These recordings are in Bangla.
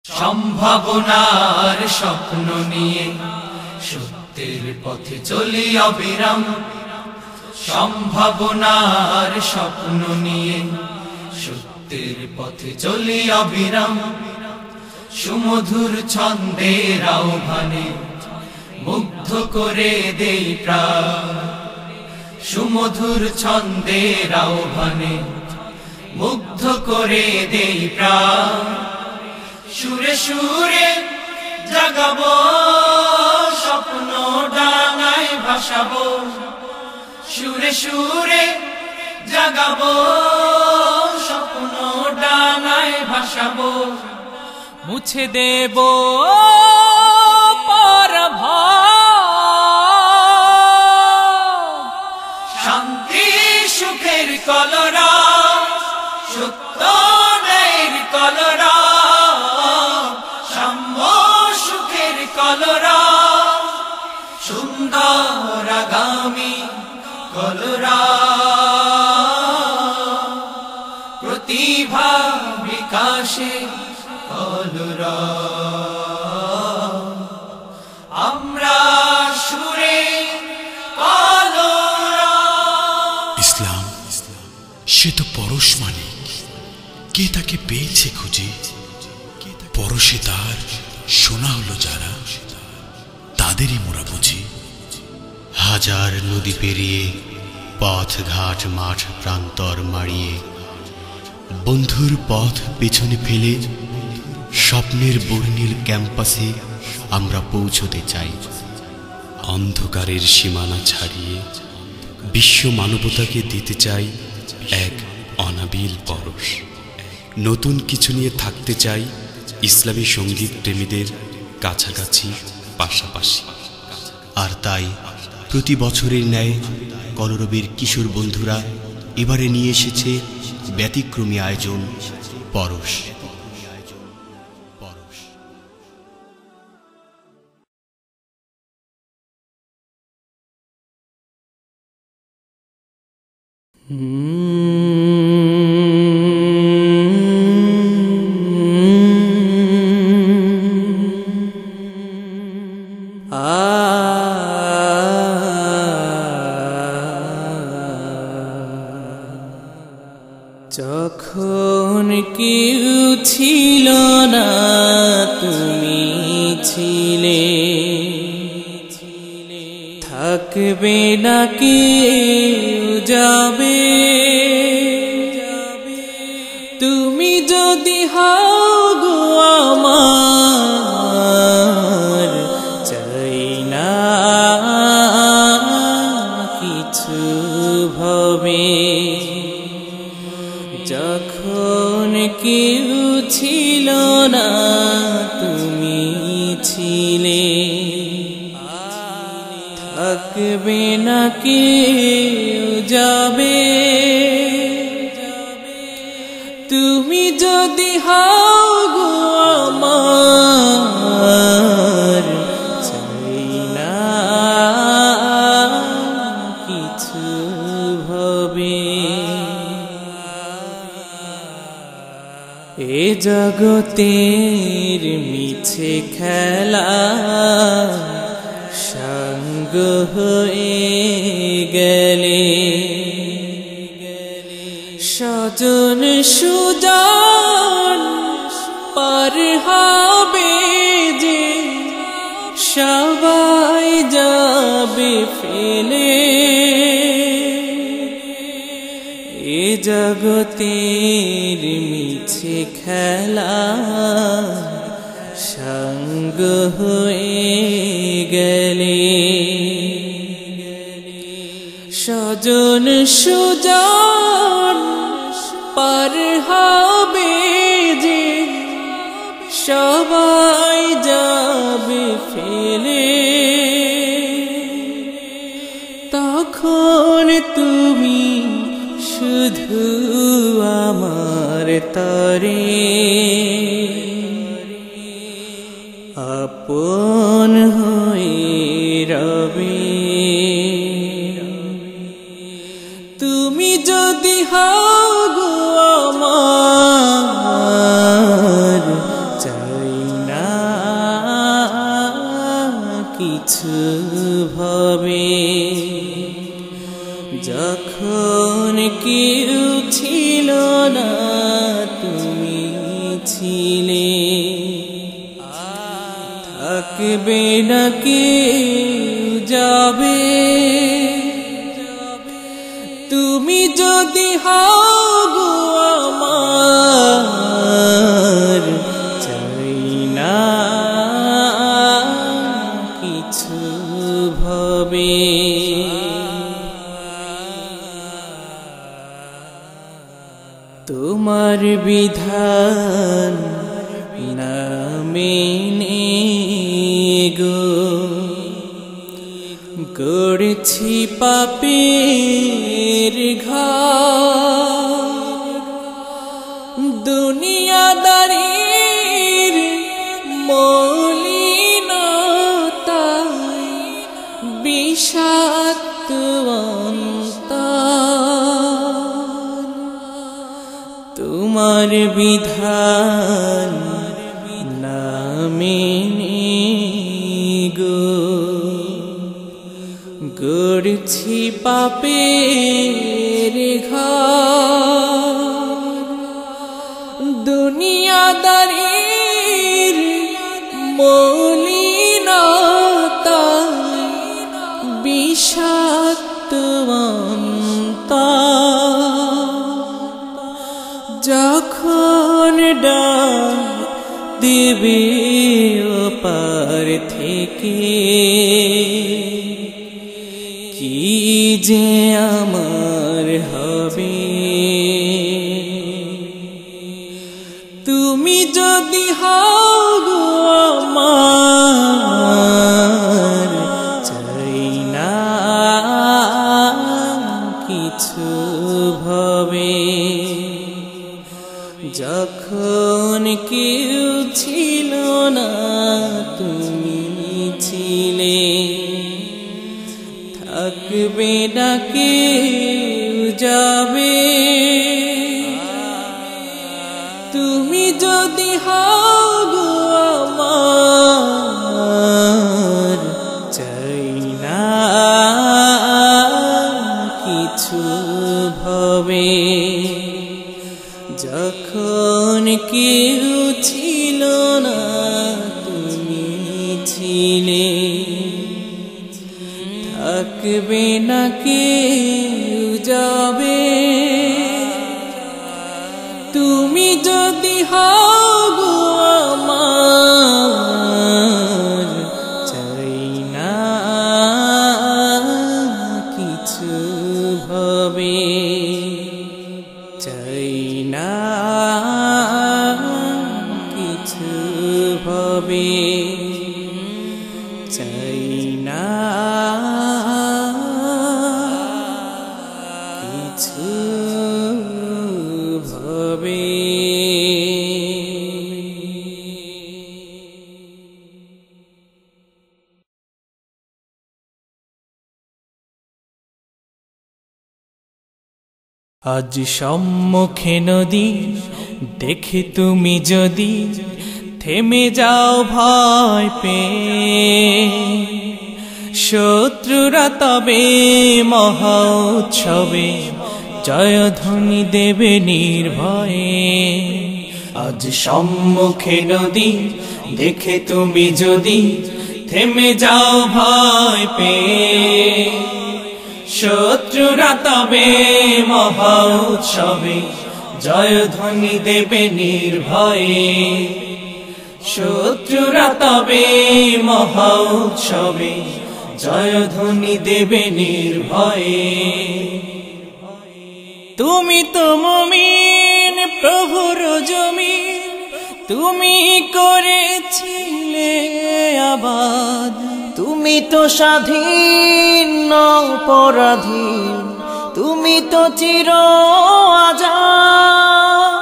সম্ভাবনার স্বপ্ন নিয়ে সত্যের পথে চলি অবিরাম। সম্ভাবনার স্বপ্ন নিয়ে সত্যের পথে চলি অবিরাম। সুমধুর ছন্দের আহ্বানে মুগ্ধ করে দেই প্রাণ। সুমধুর ছন্দের আহ্বানে মুগ্ধ করে দেই প্রাণ। সুরে সুরে জাগাবো স্বপ্ন ডাঙায় ভাসাবো। সুরে সুরে জাগাবো স্বপ্ন ডাঙায় ভাসাবো। মুছে দেব পরভাব। শান্তি সুখের কলরা, সত্য ন্যায়ের কলরা, সাম্য সুখের কলরা, সুন্দর আগামী কলরা, প্রতিভা বিকাশে কলরা। আমরা সুরে কলরা। ইসলাম সে তো পরশ মালিক, কে তাকে পেয়েছে খুঁজে। পরশে তার শোনা হলো যারা, তাদেরই মোরা বুঝি। হাজার নদী পেরিয়ে পথ ঘাট মাঠ প্রান্তর মাড়িয়ে বন্ধুর পথ পেছনে ফেলে স্বপ্নের বর্ণিল ক্যাম্পাসে আমরা পৌঁছতে চাই। অন্ধকারের সীমানা ছাড়িয়ে বিশ্ব মানবতাকে দিতে চাই এক অনাবিল পরশ। নতুন কিছু নিয়ে থাকতে চাই ইসলামী সঙ্গীত প্রেমীদের কাছাকাছি, পাশাপাশি। আর তাই প্রতি বছরের ন্যায় কলরবের কিশোর বন্ধুরা এবারে নিয়ে এসেছে ব্যতিক্রমী আয়োজন পরশ। যখন কেউ ছিল না তুমি ছিলে, থাকবে না কেউ যাবে। তুমি যদি হও গো আমার, চাই না কিছু ভবে। যখন কেউ ছিল না তুমি ছিলে, থাকবে না কেউ যাবে। তুমি যদি হও গো আমার, চাই না কিছু ভবে। এ জগতের মিছে খেলা সঙ্গ হয়ে গেলে, স্বজন সুজন পার হবে যে, সবাই যাবে ফেলে। এ জগতের মিছে খেলা সঙ্গ হয়ে গেলে, স্বজন সুজন পার হবে যে, সবাই যাবে ফেলে। তখন তুমি শুধু আমার তরে আপন হয়ে রবে। তুমি যদি হও গো আমার, চাই কিছু ভাবে যখন কেউ ছিল না তুমি ছিলে থাকবে না কেউ যাবে তুমি যদি হও গো আমার চাই না কিছু ভাবে তোমার বিধান না মেনে গো গড়ছি পাপের ঘর দুনিয়াদারির মলিনতায় বিষাক্ত অন্তর তোমার বিধান না মেনে গো গড়ছি পাপের ঘর দুনিয়াদারির মলিনতায় বিষাক্ত অন্তর যখন ডাক দেবে ওপার থেকে কি যে আমার হবে তুমি যদি হও গো আমার চাই না কিছু ভাবে যখন কেউ ছিল না তুমি ছিলে থাকবে না কেউ যাবে তুমি যদি হও গো আমার চাই না কিছু ভাবে যখন কেউ ছিল না তুমি ছিলে থাকবে না কেউ যাবে তুমি যদি হও গো আমার চাই না কিছু ভাবে চাই না কিছু ভাবে চাই না কিছু ভাবে আজ সম্মুখে নদী দেখে তুমি যদি থেমে যাও ভয় পেয়ে শত্রুরা তবে মহা উৎসবে জয়ধ্বনি দেবে নির্ভয়ে আজ সম্মুখে নদী দেখে তুমি যদি থেমে যাও ভয় পেয়ে শত্রুরা তবে মহা উৎসবে জয়ধ্বনি দেবে নির্ভয়ে শত্রুরা তবে মহা উৎসবে জয়ধ্বনি দেবে নির্ভয়ে তুমি তো মুমিন প্রভুর জমিন তুমি করেছিলে আবাদ তুমি তো স্বাধীন অপরাধীন তুমি তো চির আজাদ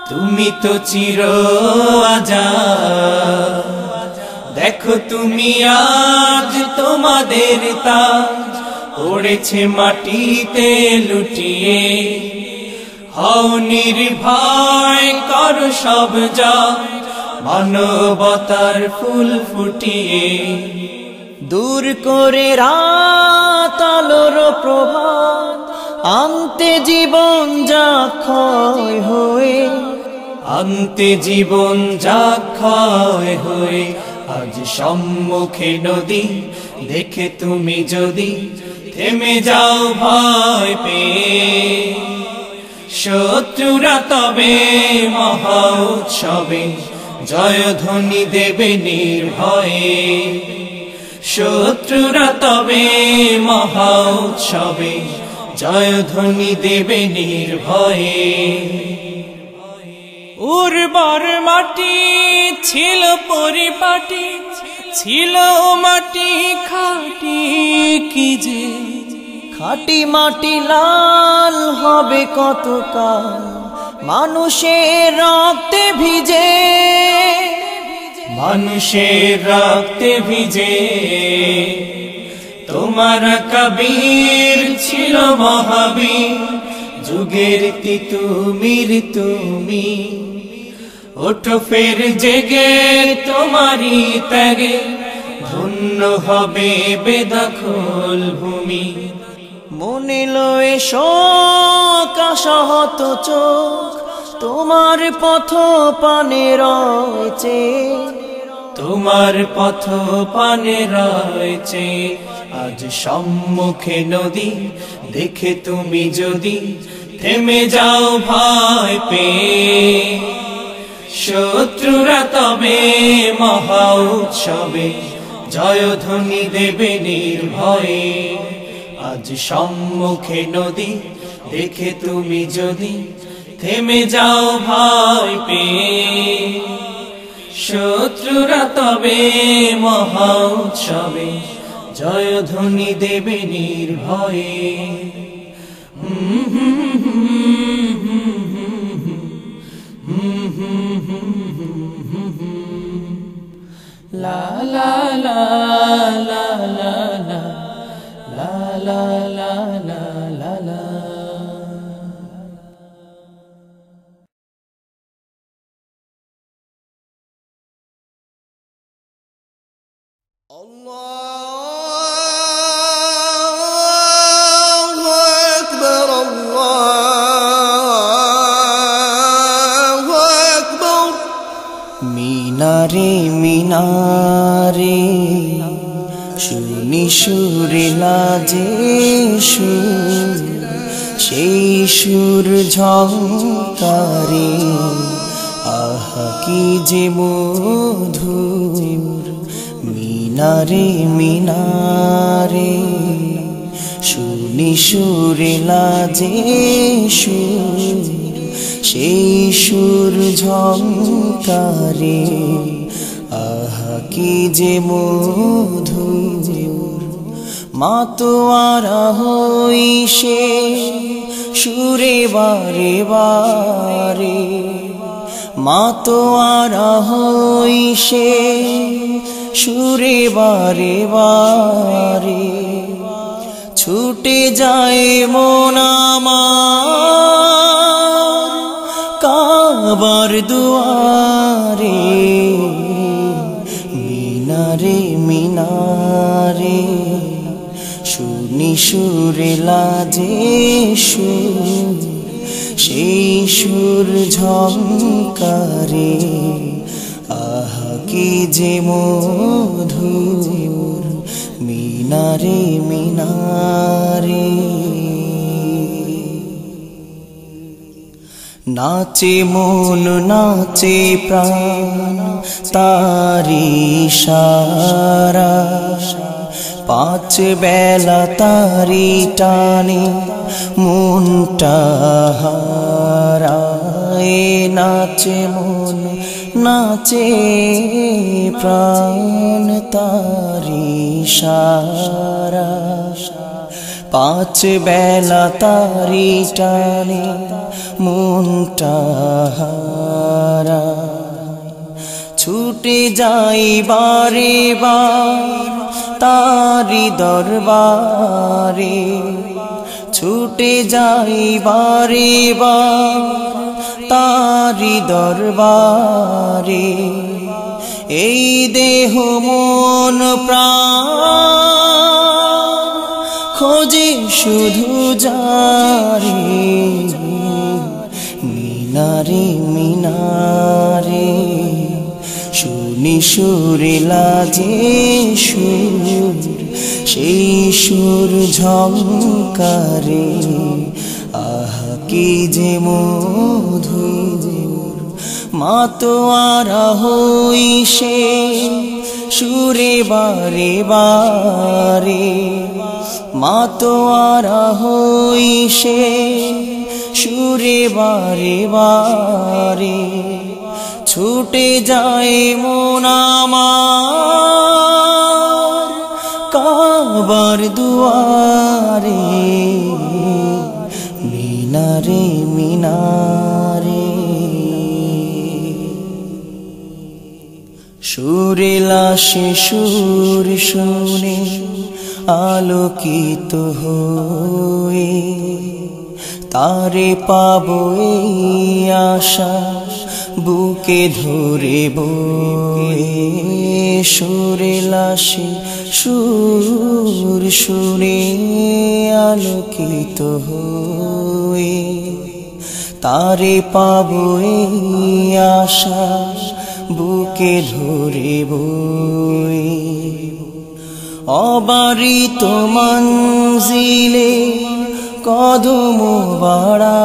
তুমি তো চির আজাদ দেখো তুমি আজ তোমাদের তাজ পড়েছে মাটিতে লুটিয়ে হও নির্ভয় কর সব যা মানবতার ফুল ফুটিয়ে দূর করে রাত আলোর প্রভাত, আনতে জীবন যা ক্ষয় হয়ে, আনতে জীবন যা ক্ষয় হয়ে। আজ সম্মুখে নদী দেখে তুমি যদি থেমে যাও ভয় পেয়ে, শত্রুরা তবে মহা উৎসবে জয়ধ্বনি দেবে নির্ভয়ে। শত্রুরা তবে মহা উৎসবে জয়ধ্বনি দেবে নির্ভয়ে। উর্বর মাটি ছিল পরিপাটি, ছিল মাটি খাটি, কি যে খাটি মাটি লাল হবে কতকাল মানুষের রক্তে ভিজে, মানুষের রক্তে ভিজে। তোমার কবীর ছিল মহাবীর, যুগের তিতুমির তুমি। ওঠো ফের জেগে তোমারি ত্যাগে, ধন্য হবে বেদখল ভূমি। মনে লয়ে শোক আশাহত চোখ, তোমার পথ পানে রয়েছে, তোমার পথ পানে রয়েছে। আজ সম্মুখে নদী দেখে তুমি যদি থেমে যাও ভয় পেয়ে, শত্রুরা তবে মহা উৎসবে জয়ধ্বনি দেবে নির্ভয়ে। আজ সম্মুখে নদী দেখে তুমি যদি থেমে যাও ভয় পেয়ে, শত্রুরা তবে মহা উৎসবে জয়ধ্বনি দেবে নির্ভয়ে। লা লা লা লা লা লা লা লা লা লা লা। আল্লাহু আকবার, আল্লাহু আকবার। মিনারে মিনারে শুনি সুরে লাজে সুর, সেই সুর ঝংকারে আহা কি যে মধুর। মিনারে মিনারে শুনি সুরে লাজে সুর, সেই সুর ঝংকারে আহা কি যে মধুর। মাতোয়ারা হই সে সুরে বারে বারে, মাতোয়ারা হই সে সুরে বারে বারে। ছুটে যায় মন আমার কাবার দুয়ারে, মিনারে মিনারে শুনি সুরে লাজে সুর, সেই সুর ঝংকারে আহা কি যে মধুর। মিনারে মিনারে নাচে মন নাচে প্রাণ তারি সারা, পাঁচ বেলা তারি টানে মনটা হারায়। নাচে মন নাচে প্রাণ তারি সারা, পাঁচ বেলা তারি টানে মনটা হারায়। ছুটে যাই বারে বার তারি দরবারে, ছুটে যাই বারে বার তারি দরবারে। এই দেহ মন প্রাণ খোঁজে শুধু যারে মিনারে মিনারে শুনি সুরে লাজে সুর সেই সুর ঝংকারে আহা কি যে মধুর মাতোয়ারা হই সে সুরে বারে বারে মাতোয়ারা হই সে সুরে বারে বারে ছুটে যায় মন আমার কাবার দুয়ারে মিনারে মিনারে সুরে লাশে সুর শুনে আলোকিত হয়ে তারে পাবো এই আশা বুকে ধরে বয়ে সুরে লাশে সুর শুনে আলোকিত হয়ে তারে পাবো এই আশা বুকে ধরে বয়ে অবারিত মঞ্জিলে কদম বাড়া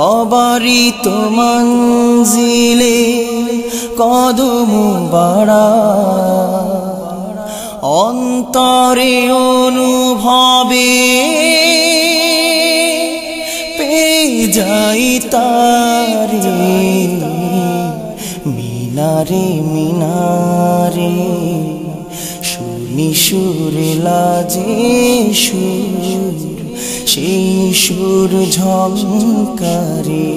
অবারিত মঞ্জিলে কদম বাড়া অন্তরে অনুভবে পেয়ে যাই তারে মিনারে মিনারে শুনি সুরে লাজে সুর সেই সুর ঝংকারে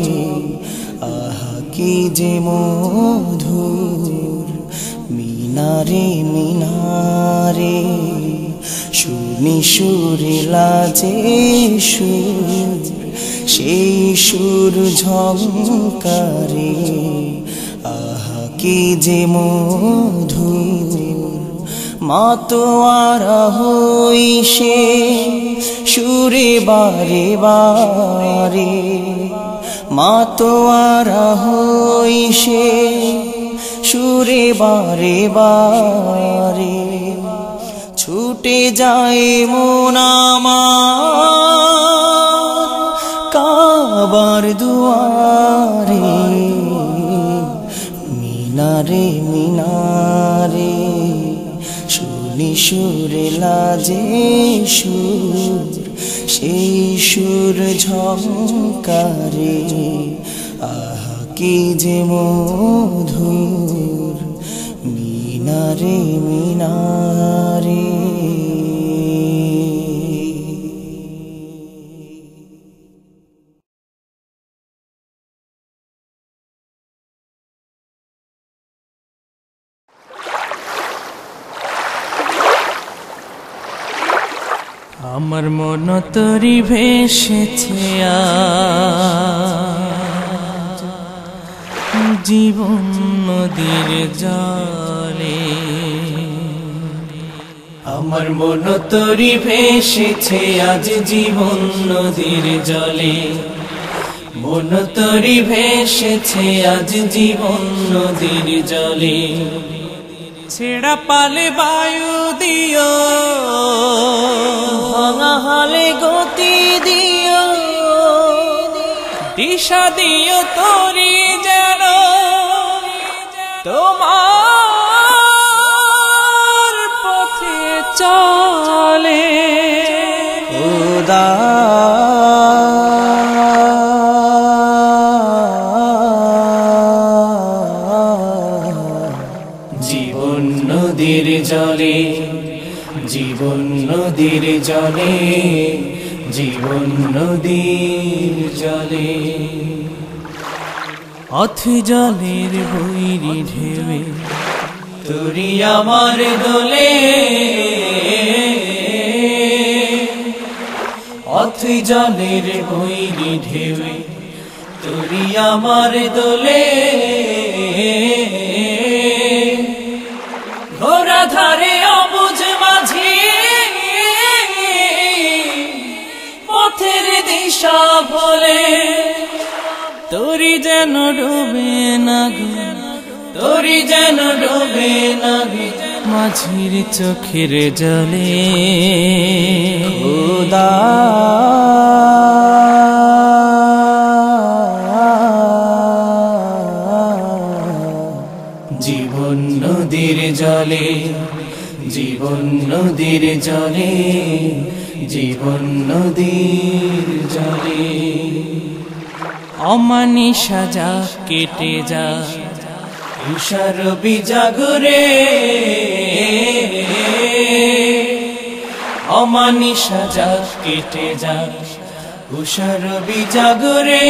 আহা কি যে মধুর মিনারে মিনারে শুনি সুরে লাজে সুর সেই সুর ঝংকারে আহা কি যে মধুর মাতোয়ারা হই সে সুরে বারে বারে মাতোয়ারা হই সে সুরে বারে বারে ছুটে যায় মন আমার কাবার দুয়ারে মিনারে মিনারে শুনি সুরে লাজে সুর সেই সুর ঝংকারে আহা কি যে মধুর মিনারে মিনারে আমার মন তরি ভেসেছে আজ জীবন নদীর জলে আমার মন তরি ভেসেছে আজ জীবন নদীর জলে মন তরি ভেসেছে আজ জীবন নদীর জলে ছেড়া পালে বায়ু দিও ভাঙা হালে গতি দিও দিশা দিও তোরি যেন তোমার পথে চলে খোদা জীবন নদীর জলে জীবন নদীর জলে জীবন নদীর জলে অথ জলের বৈরি ঢেউে তোরি আমার দোলে অথ জলের বৈরি ঢেউে তোরি আমার দোলে যেন ডুবে না গে, তোরি যেন ডুবে না গে মাঝির চোখের জলে। খোদা জীবন নদীর জলে, জীবন নদীর জলে, জীবন নদীর জলে। অমানিসা যা কেটে যা, তুষার বিজাগরে, অমানিসা যা কেটে যা, তুষার বিজাগরে।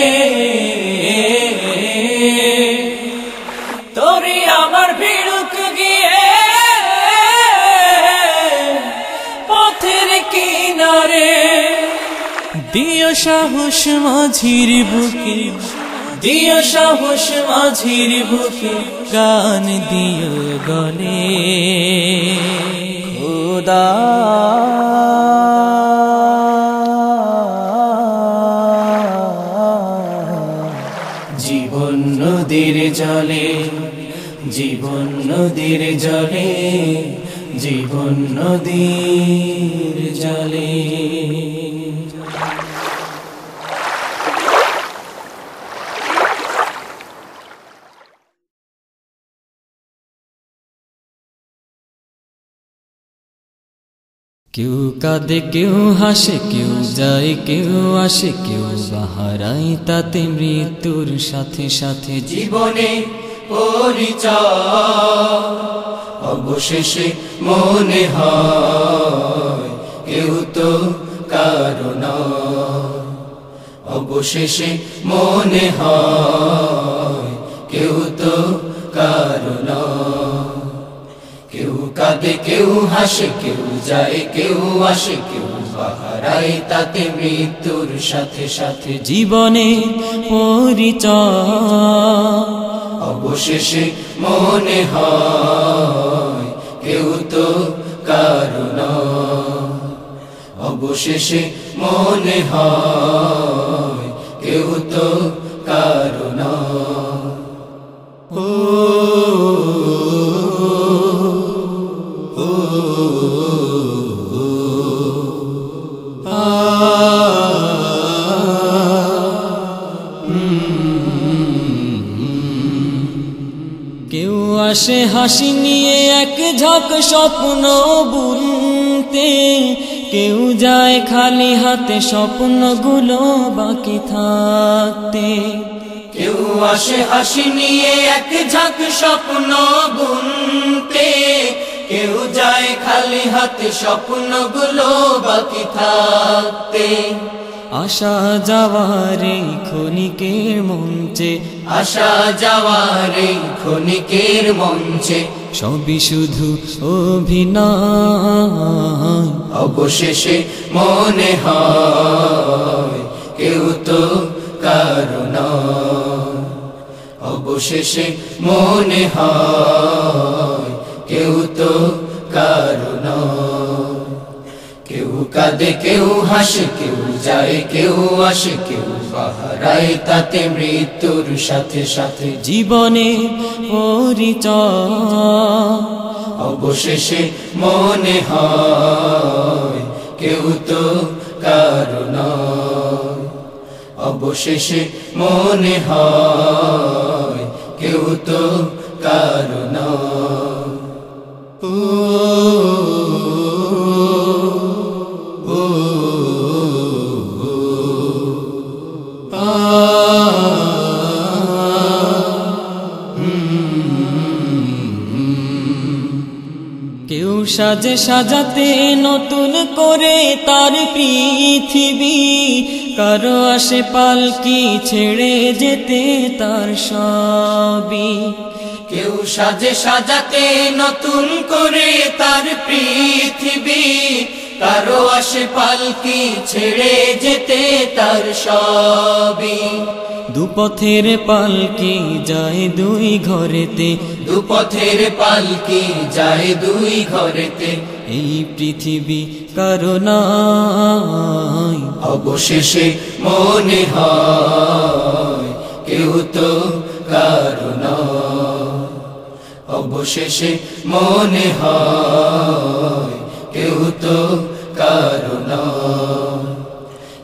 তোরি আমার ভিড়ুক গিয়ে পথের কিনারে, দিও সাহস মাঝির বুকে, দিও সাহস মাঝির বুকে, গান দিও গলে। খোদা জীবন নদীর জলে, জীবন নদীর জলে, জীবন নদীর জলে। কেউ কাঁদে কেউ হাসে, কেউ যায় কেউ আসে, কেউ বাহারায় তাতে মৃত্যুর সাথে সাথে। জীবনে পরিচয় অবশেষে মনে হয় কেউ তো কারো নয়, অবশেষে মনে হয় কেউ তো কারো নয়। কেউ কাঁদে কেউ হাসে, কেউ যায় কেউ আসে, কেউ বাহারায় তাতে মৃত্যুর সাথে সাথে। জীবনে পরিচয় অবশেষে মনে হয় কেউ তো কারো নয়, অবশেষে মনে হয় কেউ তো কারো নয়। ও কেউ আসে হাসি নিয়ে এক ঝাঁক স্বপ্ন বুনতে, কেউ যায় খালি হাতে স্বপ্নগুলো বাকি থাকতে। কেউ আসে হাসি নিয়ে এক ঝাঁক স্বপ্ন বুনতে, কেউ যায় খালি হাতে স্বপ্নগুলো বাকি থাকতে। আসা যাওয়ার এই ক্ষণিকের মঞ্চে, আসা যাওয়ার এই ক্ষণিকের মঞ্চে সবই শুধু অভিনয়। অবশেষে মনে হয় কেউ তো কারো নয়, অবশেষে মনে হয় কেউ তো কারো নয়। কেউ কাঁদে কেউ হাসে, কেউ যায় কেউ আসে, কেউ বাহারায় তাতে মৃত্যুর সাথে সাথে। জীবনে পরিচয় অবশেষে মনে হয় কেউ তো কারো নয়, অবশেষে মনে হয় কেউ তো কারো নয়। কেউ সাজে সাজাতে নতুন করে তার পৃথিবী, কারো আসে পালকি ছেড়ে যেতে তার সবই। কেউ সাজে সাজাতে নতুন করে তার পৃথিবী, কারো আসে পালকি ছেড়ে যেতে তার সবই। দুপথের পালকি যায় দুই ঘরেতে, দুপথের পালকি যায় দুই ঘরেতে। এই পৃথিবী কারো নয়, অবশেষে মনে হয় কেউ তো কারো নয়। অবশেষে মনে হয় কেউ তো কারো নয়।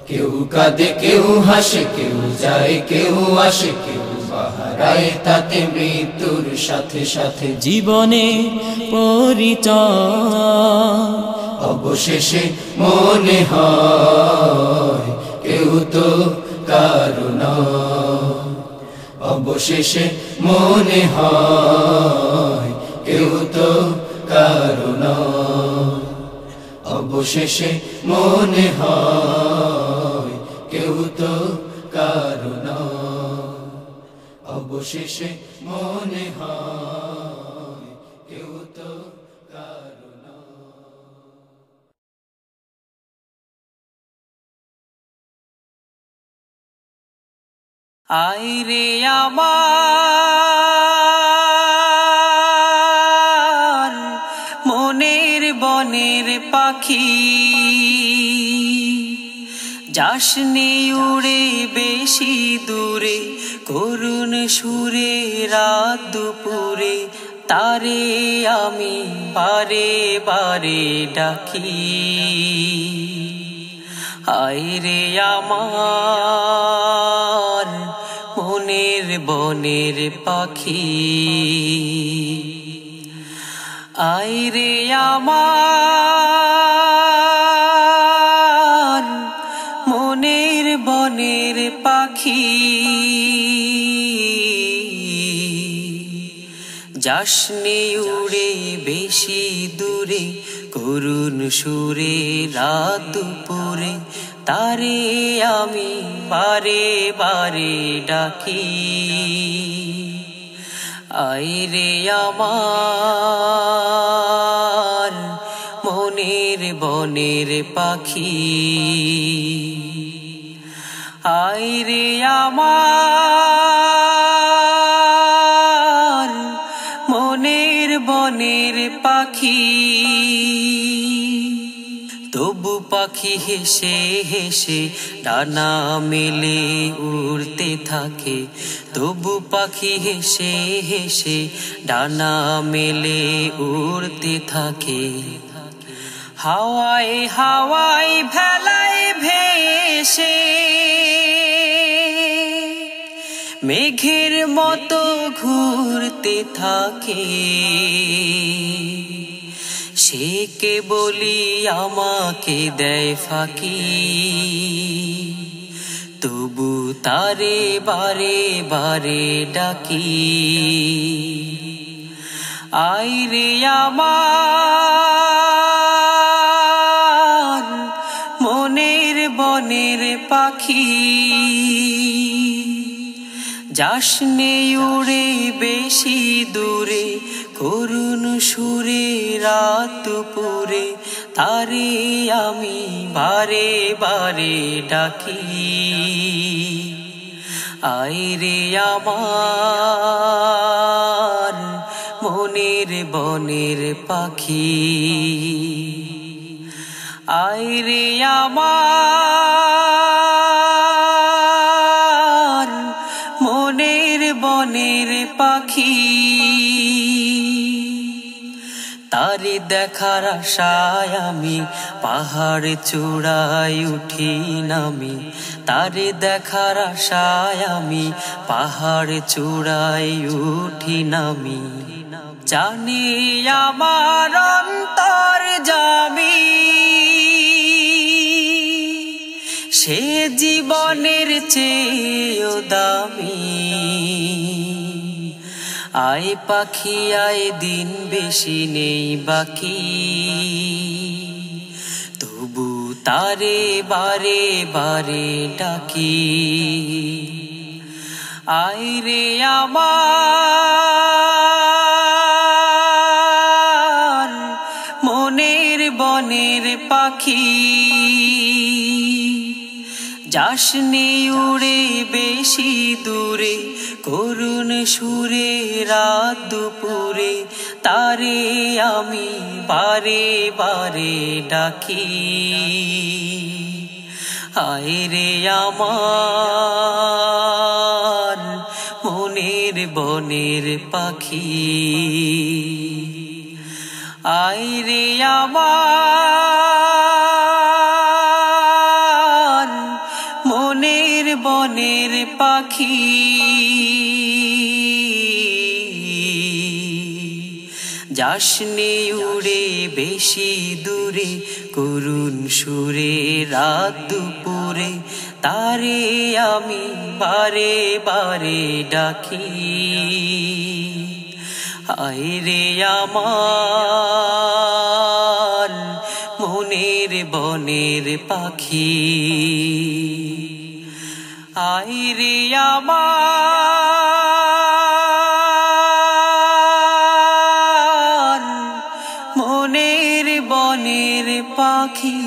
কেউ কাঁদে কেউ হাসে, কেউ যায় কেউ আসে, কেউ বাহারায় তাতে মৃত্যুর সাথে সাথে জীবনে পরিচয়। অবশেষে মনে হয় কেউ তো কারো নয়। অবশেষে মনে হয় কেউ তো কারো নয়। অবশেষে মনে হয় কেউ তো কারো নয়। অবশেষে মনে হয় কেউ তো কারো নয়। আইরে আমার মনের বনের পাখি, যাসনি উড়ে বেশি দূরে, করুণ সুরে রাত দুপুরে, তারে আমি বারে বারে ডাকি। আইরে আমার মনের বনের পাখি, আইরে আমার মনের বনের পাখি, যাসনি উড়ে বেশি দূরে, করুণ সুরে রাত দুপুরে, তারে আমি বারে বারে ডাকি। আইরে আমার মনের বনের পাখি, আইরে আমার মনের বনের পাখি। তবু পাখি হেসে হেসে ডানা মেলে উড়তে থাকে, তবু পাখি হেসে হেসে ডানা মেলে উড়তে থাকে। হাওয়ায় হাওয়ায় ভেলায় ভেসে মেঘের মতো ঘুরতে থাকে, সে কে বলি আমাকে দেয় ফাঁকি। তবু তারে বারে বারে ডাকি। আইরে আমার মনের বনের পাখি, যাসনে উড়ে বেশি দূরে, করুণ সুরে রাত দুপুরে, তারে আমি বারে বারে ডাকি। আইরে আমার মনের বনের পাখি, আইরে আমার মনের বনের পাখি। তারে দেখার আশায় আমি পাহাড় চূড়ায় উঠি নামি, তারে দেখার আশায় আমি পাহাড় চূড়ায় উঠি নামি। জানি আমার অন্তর যাবি, সে জীবনের চেয়েও দামি। আয় পাখি আয়, দিন বেশি নেই বাকি, তবু তারে বারে বারে ডাকি। আইরে আমার মনের বনের পাখি, যাসনি উড়ে বেশি দূরে, করুণ সুরে রাত দুপুরে, তারে আমি বারে বারে ডাকি। আইরে আমার বনের পাখি আইরে আমার মনের বনের পাখি যাসনে উড়ে বেশি দূরে করুণ সুরে রাত দুপুরে তারে আমি বারে বারে ডাকি আইরে আমার মনের বনের পাখি আইরে আমার মনের বনের পাখি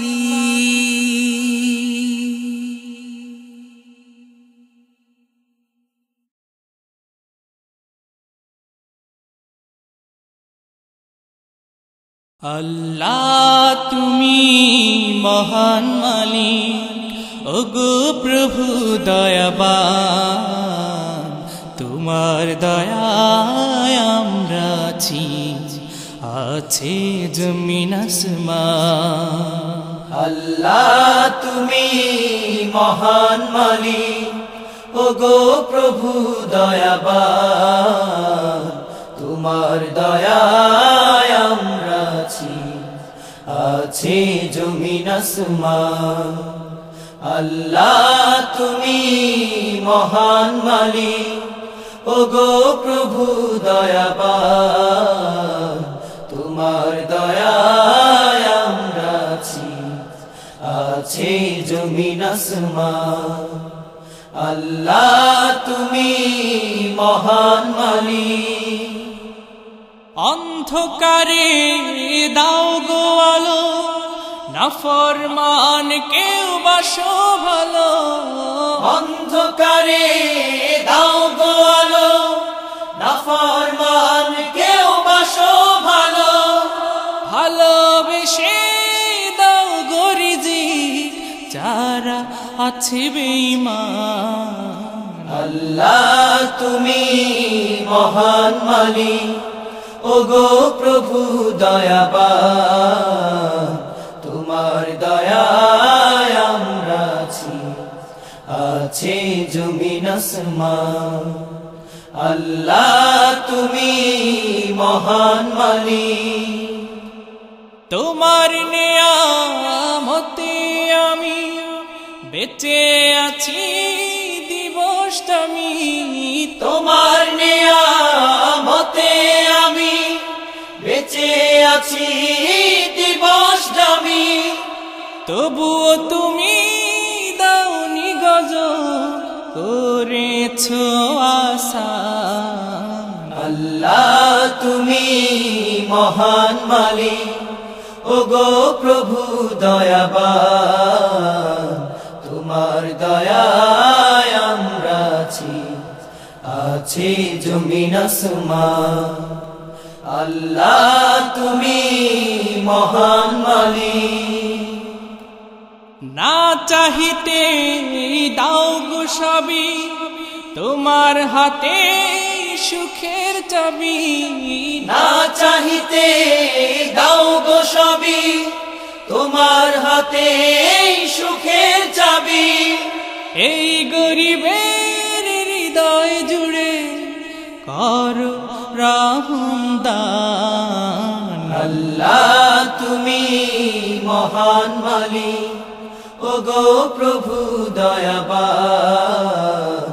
আল্লাহ তুমি মহান মালিক ওগো প্রভু দয়াবান তোমার দয়ায় আমরা আছি আছে জমিন আসমান আল্লাহ তুমি মহান মালিক ওগো প্রভু দয়াবান তোমার দয়ায় আমরা আছি আছে জমিন আসমান আল্লাহ তুমি মহান মালিক ওগো প্রভু দয়াবান তোমার দয়ায় আমরা আছি আছে জমিন আসমান আল্লাহ তুমি মহান মালিক অন্ধকারে দাও গো আলো নাফরমান কেউ বাসো ভালো অন্ধকারে দাও গো আলো নাফরমান কেউ বাসো ভালো ভালোবেসে দাও গো রিজিক যারা আছে বেঈমান আল্লাহ তুমি মহান মালিক ওগো প্রভু দয়াবান তোমার দয়ায় আমরা আছি আছে জমিন আসমান আল্লাহ তুমি মহান মালিক তোমার নিয়ামতে আমি বেঁচে আছি দিবসটামি তোমার নিয়ামতে আমি বেঁচে আছি দিবস দামি তবুও তুমি দাওনি গজব করেছো আসান আল্লাহ তুমি মহান মালিক ওগো প্রভু দয়াবান তোমার দয়ায় আমরা আছি আছে জমিন আসমান আল্লাহ তুমি মহান মালিক না চাহিতে দাও গো সবই তোমার হাতে সুখের চাবি না চাহিতে দাও গো সবই তোমার হাতে সুখের চাবি এই গরিবের হৃদয় জুড়ে করো রহম দান আল্লাহ তুমি মহান মালিক ওগো প্রভু দয়াবান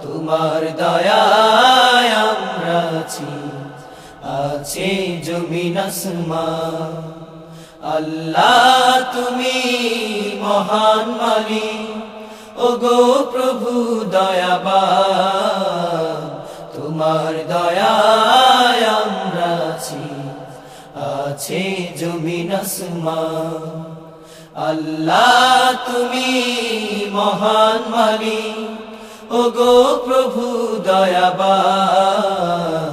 তোমার দয়ায় আমরা আছি আছে জমিন আসমান আল্লাহ তুমি মহান মালিক ওগো প্রভু দয়াবান তোমার দয়ায় আমরা আছি আছে জমিন আসমান আল্লাহ তুমি মহান মালিক ওগো প্রভু দয়াবান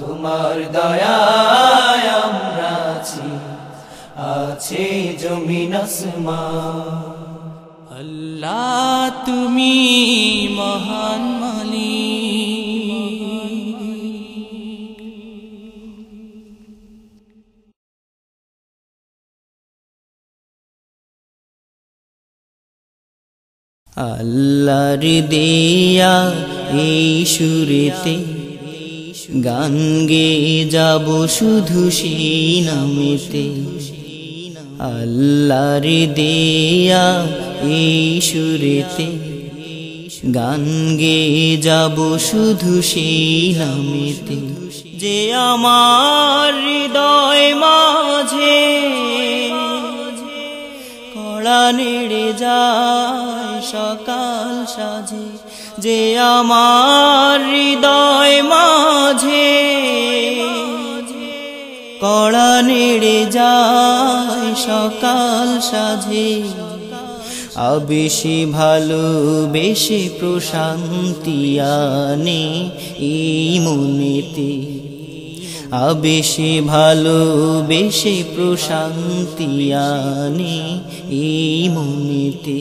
তোমার দয়ায় আমরা আছি আছে জমিন আসমান আল্লাহ তুমি মহান মালিক আল্লাহর দেয়া এই সুরেতে গান গেয়ে যাব শুধু সেই নামেতে। আল্লাহর দেয়া এই সুরেতে গান গেয়ে যাব শুধু সেই নামেতে। যে আমার হৃদয় মাঝে কড়া নেড়ে যায় সকাল সাজে। যে আমার হৃদয় মাঝে কড়া নেড়ে যায় সকাল সাজে। আবেশে ভালোবেসে প্রশান্তি আনে এই মনেতে। আবেশে ভালোবেসে প্রশান্তি আনে এই মনেতে।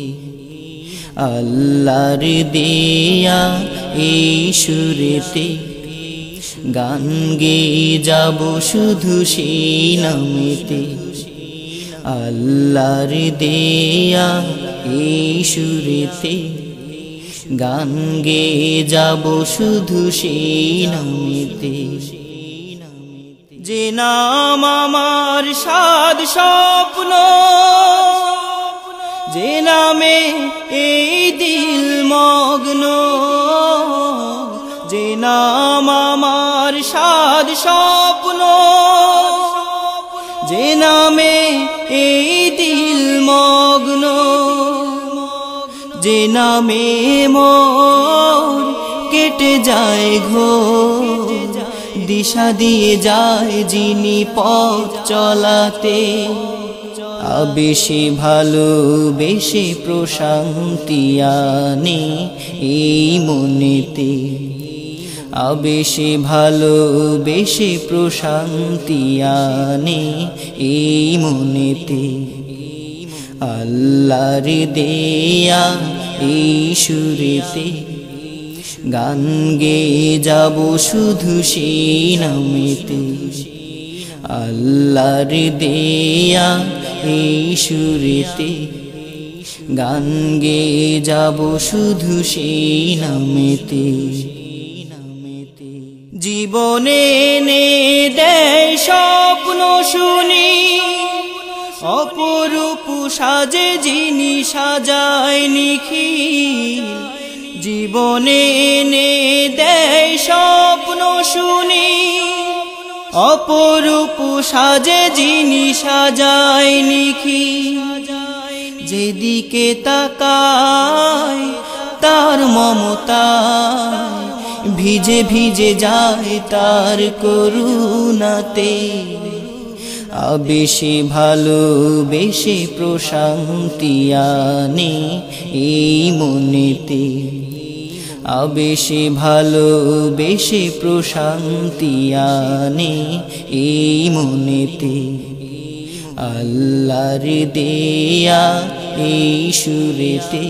আল্লাহর দেয়া এই সুরেতে গান গেয়ে যাব শুধু সেই নামেতে। আল্লাহর দেয়া এই সুরেতে গান গেয়ে যাব শুধু সেই নামেতে। যে নাম আমার সাদ স্বপ্ন, যে নামে এই দিল মগ্ন। যে নাম আমার সাদ স্বপ্ন, যে নামে এই দিল মগ্ন। যে নামে মোর কেটে যায় ঘোর, দিশা দিয়ে যায় যিনি পথ চলাতে। আবেশে ভালোবেসে প্রশান্তি আনে এই মনেতে। আবেশে ভালোবেসে প্রশান্তি আনে এই মনেতে। আল্লাহর দেয়া এই সুরেতে গান গেয়ে যাব শুধু সেই নামেতে। আল্লাহর দেয়া এই সুরেতে গান গেয়ে যাব শুধু সেই নামেতে। জীবনে এনে দেয় স্বপ্ন শুনি, অপরূপ সাজে যিনি সাজায় নিখিল। জীবনে এনে দেয় স্বপ্ন শুনি, অপরূপ সাজে যিনি সাজায় নিখিল। যেদিকে তাকায় তার মমতায় ভিজে ভিজে যায় তার করুণাতে। আবেশে ভালোবেসে প্রশান্তি আনে এই মনেতে। আবেশে ভালোবেসে প্রশান্তি আনে এই মনেতে। আল্লাহর দেয়া এই সুরেতে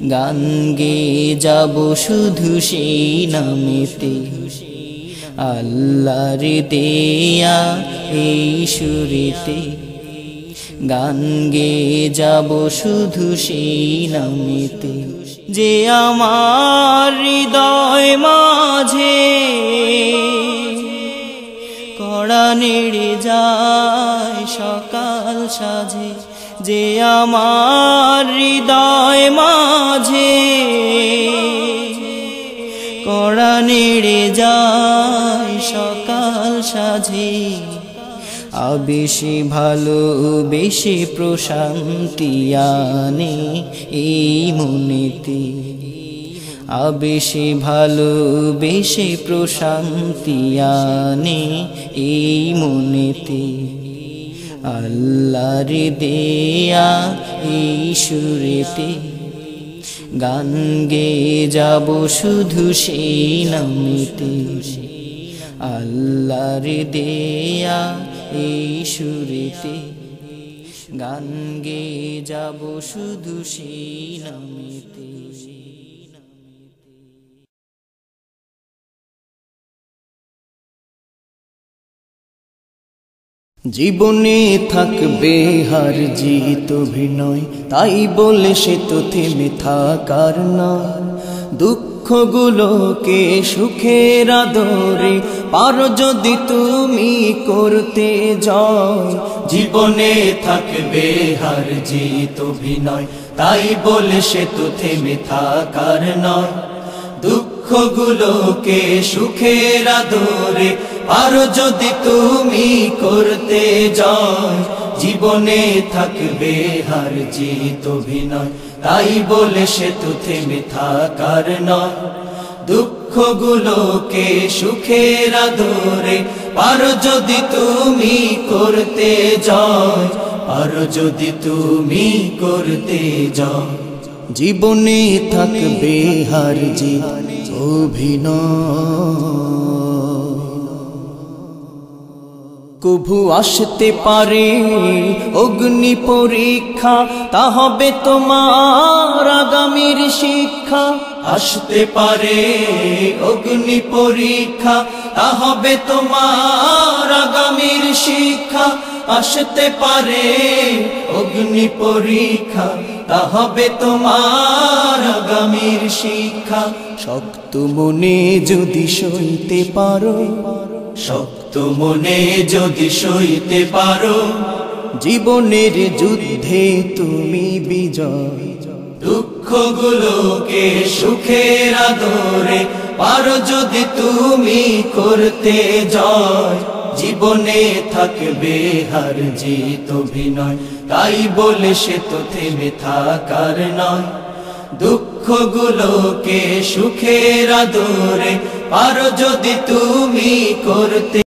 গান গেয়ে যাব শুধু সেই নামেতে। আল্লাহর দেয়া এই সুরেতে গান গেয়ে যাব শুধু সেই নামেতে। যে আমার হৃদয় মাঝে কড়া নেড়ে যায় সকাল সাজে। যে আমার হৃদয় মাঝে কড়া নেড়ে যায় সকাল সাজে। আবেশে ভালোবেসে প্রশান্তি আনে এই মনেতে। আবেশে ভালোবেসে প্রশান্তি আনে এই মনেতে। আল্লাহর দেয়া এই সুরেতে গান গেয়ে যাব শুধু সেই নামেতে। আল্লাহর দেয়া এই সুরেতে গান গেয়ে যাব শুধু সেই নামেতে। জীবনে থাকবে হার জিত অভিনয়, তাই বলে সে তো থেমে থাকার নয়। দুঃখগুলোকে সুখের আদরে পারো যদি তুমি করতে জয়। জীবনে থাকবে হার জিত অভিনয়, তাই বলে সে তো থেমে থাকার নয়। দুঃখগুলোকে সুখের আদরে পারো যদি তুমি করতে জয়। জীবনে থাকবে হার জিত অভিনয়, তাই বলে সে তো থেমে থাকার নয়। দুঃখগুলোকে সুখের আদরে পারো যদি তুমি করতে জয়, পারো যদি তুমি করতে জয়। জীবনে থাকবে হার জিত অভিনয়, কভু আসতে পারে অগ্নি পরীক্ষা, তা হবে তোমার আগামীর শিক্ষা। আসতে পারে অগ্নি পরীক্ষা, তা হবে তোমার আগামীর শিক্ষা। আসতে পারে অগ্নি পরীক্ষা, তা হবে তোমার আগামীর শিক্ষা। শক্ত মনে যদি সইতে পারো, শক্ত মনে যদি সইতে পারো, জীবনের যুদ্ধে তুমি বিজয়। দুঃখগুলোকে সুখের আদরে পারো যদি তুমি করতে জয়। জীবনে থাকবে হার জিত অভিনয়, তাই বলে সে তো থেমে থাকার নয়। দুঃখগুলোকে সুখের আদরে পারো যদি তুমি করতে